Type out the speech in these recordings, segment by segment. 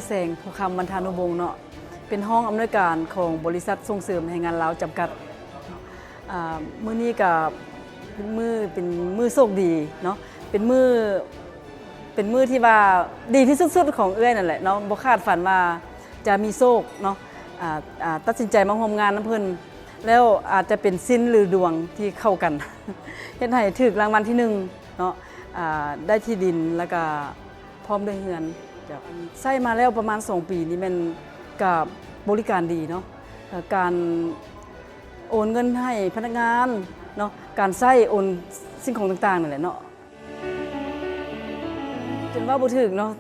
แสงภูคำบรรทานุวงศ์เนาะเป็นห้องอำนวยการของบริษัทส่งเสริมแรงงานลาวจำกัดมื้อนี้กับเป็นมือโชคดีเนาะเป็นมือที่ว่าดีที่สุดๆของเอื้อยนั่นแหละเนาะบ่คาดฝันว่าจะมีโชคเนาะตัดสินใจมาร่วมงานน้ำเพิ่นแล้วอาจจะเป็นสิ้นหรือดวงที่เข้ากัน เฮ็ดให้ถูกรางวัลที่1เนาะได้ที่ดินแล้วก็พร้อมด้วยเฮือนใช้มาแล้วประมาณ2 ปีนี่มันกับบริการดีเนาะการโอนเงินให้พนักงานเนาะการใช้โอนสิ่งของต่างๆนั่นแหละเนาะจนว่าบ่ถึกเนาะ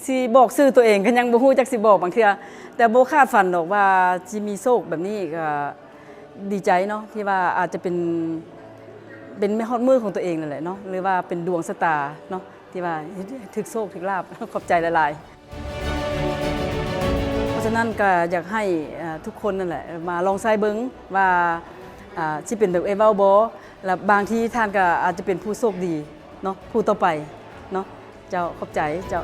สิบอกชื่อตัวเองก็ยังบ่ฮู้จักสิบอกบางเทื่อแต่บ่คาดฝันดอกว่าสิมีโชคแบบนี้ก็ดีใจเนาะที่ว่าอาจจะเป็นฮอดมือของตัวเองนั่นแหละเนาะหรือว่าเป็นดวงชะตาเนาะที่ว่าถึกโชคถึกลาภขอบใจหลายๆเพราะฉะนั้นก็อยากให้ทุกคนนั่นแหละมาลองใช้เบิ่งว่าสิเป็นแบบเว้าบ่แล้วบางทีท่านก็อาจจะเป็นผู้โชคดีเนาะผู้ต่อไปเนาะเจ้าขอบใจเจ้า